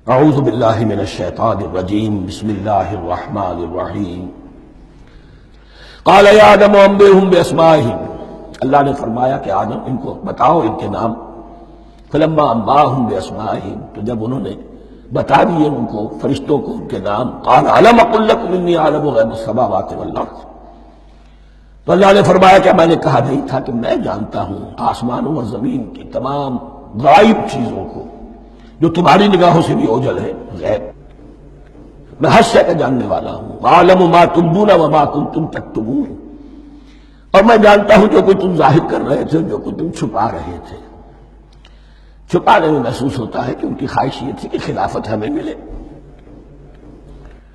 اعوذ باللہ من الشیطان الرجیم بسم اللہ الرحمن الرحیم قال یا آدم انبئہم باسمائہم، اللہ نے فرمایا کہ آدم ان کو بتاؤ ان کے نام. فلما انباہم باسمائہم، تو جب انہوں نے بتا دیے ان کو فرشتوں کو ان کے نام، قال الم اقل لکم انی اعلم غیب السماوات والارض، تو اللہ نے فرمایا کہ میں نے کہا نہیں تھا کہ میں جانتا ہوں آسمانوں اور زمین کی تمام غائب چیزوں کو جو تمہاری نگاہوں سے بھی اوجھل ہے. غیب میں ہر شے کا جاننے والا ہوں. وَأَعْلَمُ مَا تُبْدُونَ وَمَا كُنتُمْ تَكْتُمُونَ، اور میں جانتا ہوں جو کچھ تم ظاہر کر رہے تھے، جو کچھ تم چھپا رہے تھے. چھپانے میں محسوس ہوتا ہے کہ ان کی خواہش یہ تھی کہ خلافت ہمیں ملے.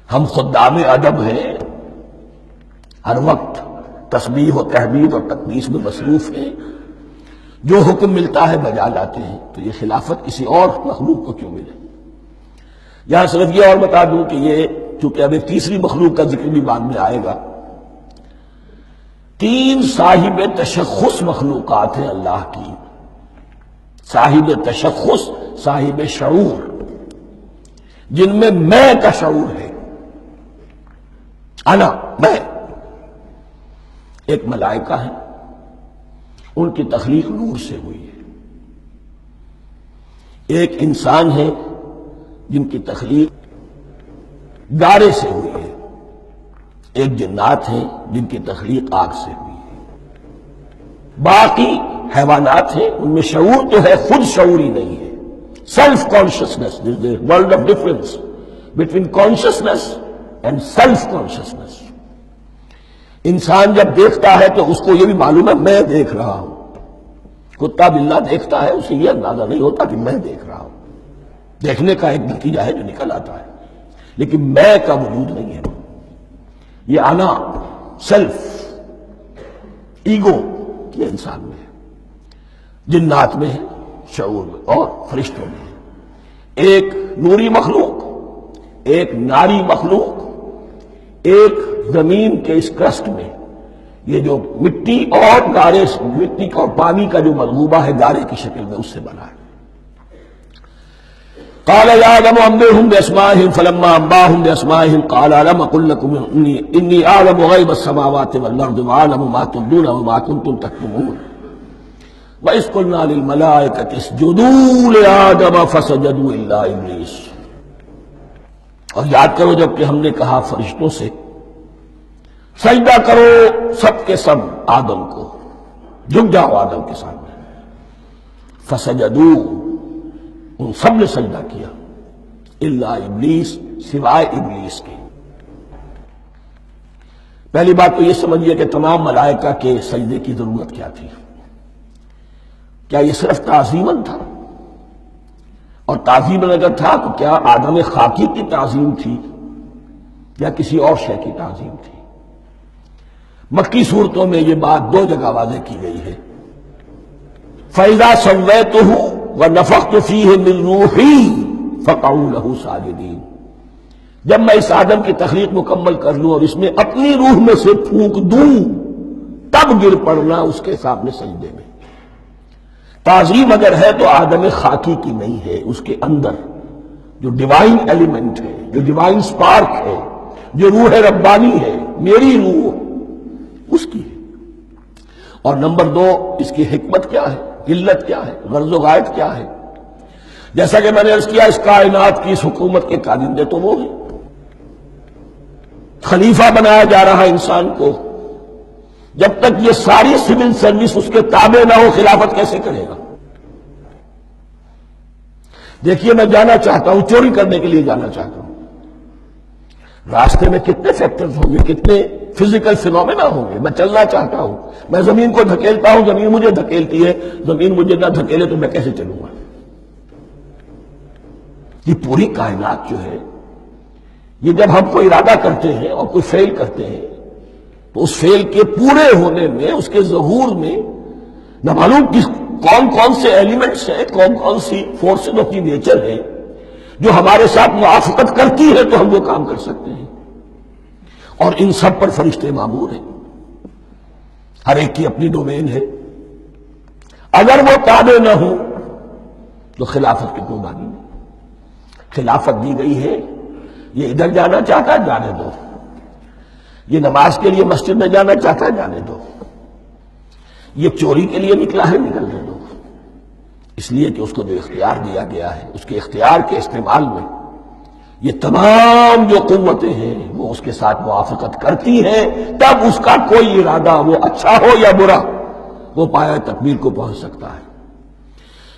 ہم خدام ادب ہیں، ہر وقت تسبیح و تحمید اور تقدیس میں مصروف ہیں، جو حکم ملتا ہے بجا لاتے ہیں. تو یہ خلافت کسی اور مخلوق کو کیوں ملے؟ یہاں صرف یہ اور بتا دوں کہ یہ چونکہ اب ایک تیسری مخلوق کا ذکر بھی بعد میں آئے گا. 3 صاحب تشخص مخلوقات ہیں اللہ کی، صاحب تشخص، صاحب شعور، جن میں میں کا شعور ہے. انا، میں. ایک ملائکہ ہے، ان کی تخلیق نور سے ہوئی ہے. ایک انسان ہے جن کی تخلیق گارے سے ہوئی ہے. ایک جنات ہیں جن کی تخلیق آگ سے ہوئی ہے. باقی حیوانات ہیں، ان میں شعور تو ہے، خود شعور ہی نہیں ہے. Self consciousness, there is a world of difference between consciousness and self consciousness. انسان جب دیکھتا ہے تو اس کو یہ بھی معلوم ہے میں دیکھ رہا ہوں. کتا بلہ دیکھتا ہے، اسے یہ اندازہ نہیں ہوتا کہ میں دیکھ رہا ہوں. دیکھنے کا ایک نتیجہ ہے جو نکل آتا ہے، لیکن میں کا وجود نہیں ہے. یہ انا، سیلف، ایگو، یہ انسان میں ہے، جنات میں ہے، شعور میں، اور فرشتوں میں ہے. ایک نوری مخلوق، ایک ناری مخلوق، ایک زمین کے اس کرسٹ میں، یہ جو مٹی اور گارے، مٹی اور پانی کا جو مغلوبہ ہے گارے کی شکل میں، اس سے بنا ہے. قال یا آدم انبئہم باسمائہم فلما انباہم باسمائہم قال الم اقل لکم انی اعلم غیب السماوات والارض واعلم ما تبدون وما کنتم تکتمون وَإِذْ قُلْنَا لِلْمَلَائِكَةِ اسْجُدُوا لِآدَمَ فَسَجَدُوا إِلَّا إِبْلِيسَ. اور یاد کرو جب کہ ہم نے کہا فرشتوں سے سجدہ کرو سب کے سب آدم کو، جھک جاؤ آدم کے سامنے. فسجدوا، ان سب نے سجدہ کیا. الا ابلیس، سوائے ابلیس کے. پہلی بات تو یہ سمجھیے کہ تمام ملائکہ کے سجدے کی ضرورت کیا تھی؟ کیا یہ صرف تعظیماً تھا؟ اور تعظیماً اگر تھا تو کیا آدم خاکی کی تعظیم تھی یا کسی اور شے کی تعظیم تھی؟ مکی صورتوں میں یہ بات 2 جگہ واضح کی گئی ہے. فَإِذَا سَوَّيْتُهُ وَنَفَخْتُ فِيهِ مِن رُوحِي فَقَعُوا لَهُ سَاجِدِينَ. جب میں اس آدم کی تخلیق مکمل کر لوں اور اس میں اپنی روح میں سے پھونک دوں، تب گر پڑنا اس کے سامنے سجدے میں. تعظیم اگر ہے تو آدم خاکی کی نہیں ہے، اس کے اندر جو ڈیوائن ایلیمنٹ ہے، جو ڈیوائن سپارک ہے، جو روح ربانی ہے، میری روح، اس کی ہے. اور نمبر 2، اس کی حکمت کیا ہے، علت کیا ہے، غرض و غایت کیا ہے؟ جیسا کہ میں نے عرض کیا، اس کائنات کی اس حکومت کے کارندے تو وہ ہیں. خلیفہ بنایا جا رہا انسان کو، جب تک یہ ساری سول سروس اس کے تابع نہ ہو خلافت کیسے کرے گا؟ دیکھیے میں جانا چاہتا ہوں، چوری کرنے کے لیے جانا چاہتا ہوں، راستے میں کتنے فیکٹرز ہوں گے، کتنے فزیکل فینومینا ہوں گے. میں چلنا چاہتا ہوں، میں زمین کو دھکیلتا ہوں، زمین مجھے دھکیلتی ہے. زمین مجھے نہ دھکیلے تو میں کیسے چلوں گا؟ یہ پوری کائنات جو ہے، یہ جب ہم کو ارادہ کرتے ہیں اور کوئی فیل کرتے ہیں تو اس فیل کے پورے ہونے میں، اس کے ظہور میں نہ معلوم کون کون سے ایلیمنٹس ہیں، کون کون سی فورسز آف دی نیچر ہے جو ہمارے ساتھ موافقت کرتی ہے تو ہم وہ کام کر سکتے ہیں. اور ان سب پر فرشتے مامور ہیں، ہر ایک کی اپنی ڈومین ہے. اگر وہ تابع نہ ہوں تو خلافت کی کوئی معنی نہیں. خلافت دی گئی ہے، یہ ادھر جانا چاہتا ہے جانے دو، یہ نماز کے لیے مسجد میں جانا چاہتا ہے جانے دو، یہ چوری کے لیے نکلا ہے نکلنے دو، اس لیے کہ اس کو جو اختیار دیا گیا ہے اس کے اختیار کے استعمال میں یہ تمام جو قوتیں ہیں وہ اس کے ساتھ موافقت کرتی ہیں، تب اس کا کوئی ارادہ وہ اچھا ہو یا برا وہ پایہ تکمیل کو پہنچ سکتا ہے۔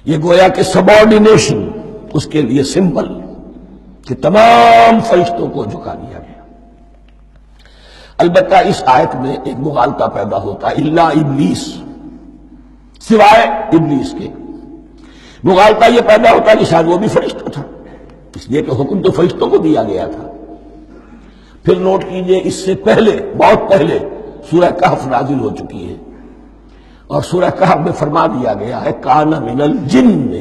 یہ گویا کہ سبارڈینیشن اس کے لیے سمبل کہ تمام فرشتوں کو جھکا دیا گیا۔ البتہ اس آیت میں ایک مغالطہ پیدا ہوتا ہے، الا ابلیس، سوائے ابلیس کے۔ مغالطہ یہ پیدا ہوتا ہے کہ شاید وہ بھی فرشتہ تھا، اس لیے کہ حکم تو فرشتوں کو دیا گیا تھا۔ پھر نوٹ کیجئے اس سے پہلے، بہت پہلے سورہ کہف نازل ہو چکی ہے، اور سورہ کہف میں فرما دیا گیا ہے کان من الجن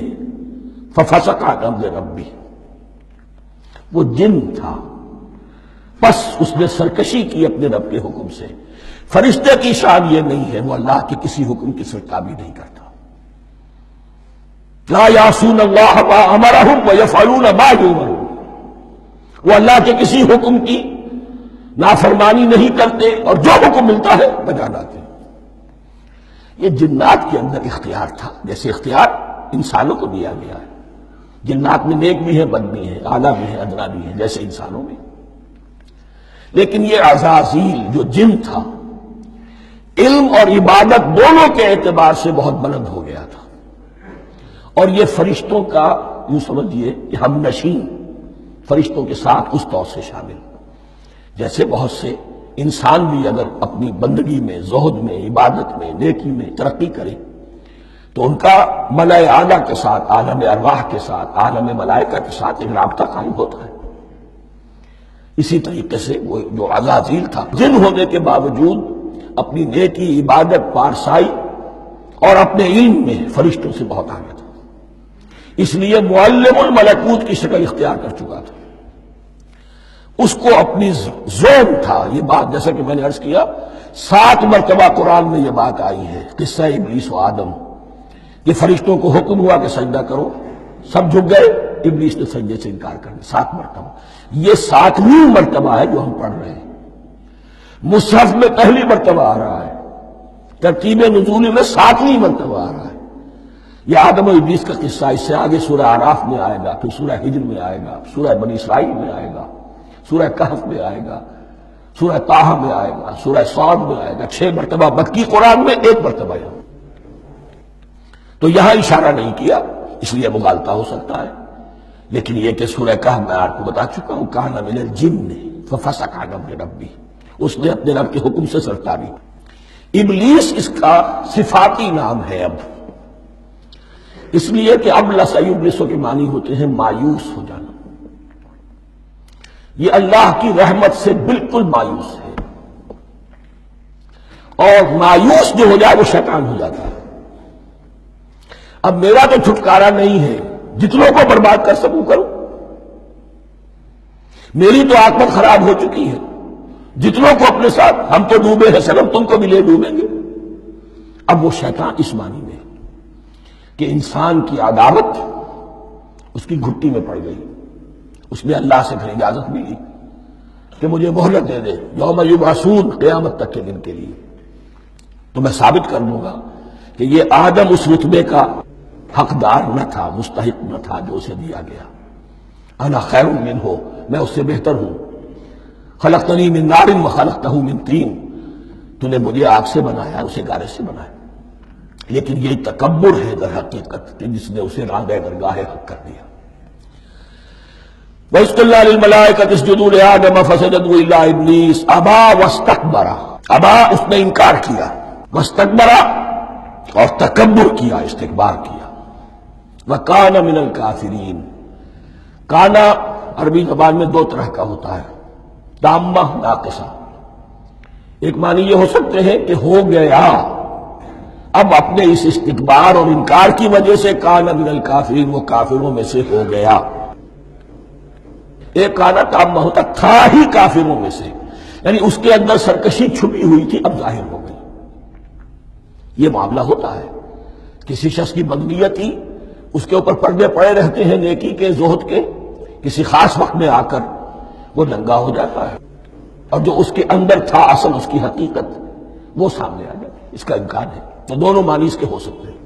ففسق عن امر ربی، وہ جن تھا بس اس نے سرکشی کی اپنے رب کے حکم سے۔ فرشتے کی شان یہ نہیں ہے، وہ اللہ کے کسی حکم کی سرکابی نہیں کرتا۔ لا یعصون اللہ ما امرہم ویفعلون ما یؤمرون، وہ اللہ کے کسی حکم کی نافرمانی نہیں کرتے اور جو حکم ملتا ہے بجا لاتے ہیں۔ یہ جنات کے اندر اختیار تھا، جیسے اختیار انسانوں کو دیا گیا ہے۔ جنات میں نیک بھی ہیں بد بھی ہیں، اعلیٰ بھی ہیں ادنا بھی ہیں، جیسے انسانوں میں۔ لیکن یہ عزازیل جو جن تھا علم اور عبادت دونوں کے اعتبار سے بہت بلند ہو گیا تھا، اور یہ فرشتوں کا یوں سمجھیے کہ ہم نشین، فرشتوں کے ساتھ اس طور سے شامل، جیسے بہت سے انسان بھی اگر اپنی بندگی میں، زہد میں، عبادت میں، نیکی میں ترقی کرے تو ان کا ملائے اعلیٰ کے ساتھ، عالم ارواح کے ساتھ، عالم ملائکہ کے ساتھ ایک رابطہ قائم ہوتا ہے۔ اسی طریقے سے وہ جو عزازیل تھا جن ہونے کے باوجود اپنی نیکی، عبادت، پارسائی اور اپنے علم میں فرشتوں سے بہت آگے تھا، اس لیے معلم الملکوت کی شکل اختیار کر چکا تھا۔ اس کو اپنی زون تھا، یہ بات جیسا کہ میں نے عرض کیا 7 مرتبہ قرآن میں یہ بات آئی ہے، قصہ ابلیس و آدم، کہ فرشتوں کو حکم ہوا کہ سجدہ کرو، سب جھک گئے، ابلیس نے سجدے سے انکار کر دیا 7 مرتبہ۔ یہ 7ویں مرتبہ ہے جو ہم پڑھ رہے ہیں، مصحف میں پہلی مرتبہ آ رہا ہے، ترتیب نزول میں 7ویں مرتبہ آ رہا ہے۔ یہ آدم و ابلیس کا قصہ اس سے آگے سورہ اعراف میں آئے گا، پھر سورہ ہجر میں آئے گا، سورہ بنی اسرائیل میں آئے گا، سورہ کہف میں آئے گا، سورہ طٰہٰ میں آئے گا، سورہ صاد میں آئے گا، 6 مرتبہ مکی قرآن میں، 1 مرتبہ یہاں۔ تو یہاں اشارہ نہیں کیا، اس لیے مغالطہ ہو سکتا ہے، لیکن یہ کہ سورہ کہف میں آپ کو بتا چکا ہوں کان من الجن ففسق عن امر ربی، اس نے اپنے رب کے حکم سے سرکاری۔ ابلیس اس کا صفاتی نام ہے اب، اس لیے کہ اب لسیبلسو کے معنی ہوتے ہیں مایوس ہو جانا، یہ اللہ کی رحمت سے بالکل مایوس ہے، اور مایوس جو ہو جائے وہ شیطان ہو جاتا ہے۔ اب میرا تو چھٹکارا نہیں ہے، جتنوں کو برباد کر سکوں کروں، میری تو عاقبت خراب ہو چکی ہے، جتنوں کو اپنے ساتھ، ہم تو ڈوبے ہیں سلم، تم کو بھی لے ڈوبیں گے۔ اب وہ شیطان اس معنی میں کہ انسان کی عداوت اس کی گھٹی میں پڑ گئی، اس نے اللہ سے پھر اجازت ملی کہ مجھے مہلت دے دے یوم یبعثون، قیامت تک کے دن کے لیے، تو میں ثابت کر دوں گا کہ یہ آدم اس رتبے کا حقدار نہ تھا، مستحق نہ تھا جو اسے دیا گیا۔ انا خیر منہ، میں اس سے بہتر ہوں، خلقتنی من نار وخلقتہ من طین، تو نے مجھے آگ سے بنایا، اسے گارے سے بنایا۔ لیکن یہ تکبر ہے در حقیقت کہ جس نے اسے راندہ درگاہ حق کر دیا۔ وَإِذْ قُلْنَا لِلْمَلَائِكَةِ اسْجُدُوا لِآدَمَ فَسَجَدُوا إِلَّا إِبْلِيسَ أَبَىٰ وَاسْتَكْبَرَ، ابا اس نے انکار کیا، واستكبر اور تکبر کیا، استکبار کیا، وَكَانَ مِنَ الْكَافِرِينَ۔ کانا عربی زبان میں 2 طرح کا ہوتا ہے، تامہ، ناقصہ۔ ایک معنی یہ ہو سکتے ہیں کہ ہو گیا، اب اپنے اس استکبار اور انکار کی وجہ سے کان من الکافرین، وہ کافروں میں سے ہو گیا۔ ایک کانا تامہ ہوتا تھا ہی کافروں میں سے، یعنی اس کے اندر سرکشی چھپی ہوئی تھی، اب ظاہر ہو گئی۔ یہ معاملہ ہوتا ہے، کسی شخص کی بدنیت ہی اس کے اوپر پردے پڑے رہتے ہیں نیکی کے، زہد کے، کسی خاص وقت میں آ کر وہ ننگا ہو جاتا ہے، اور جو اس کے اندر تھا اصل اس کی حقیقت وہ سامنے آ جاتی ہے۔ اس کا امکان ہے، تو دونوں معنی اس کے ہو سکتے ہیں۔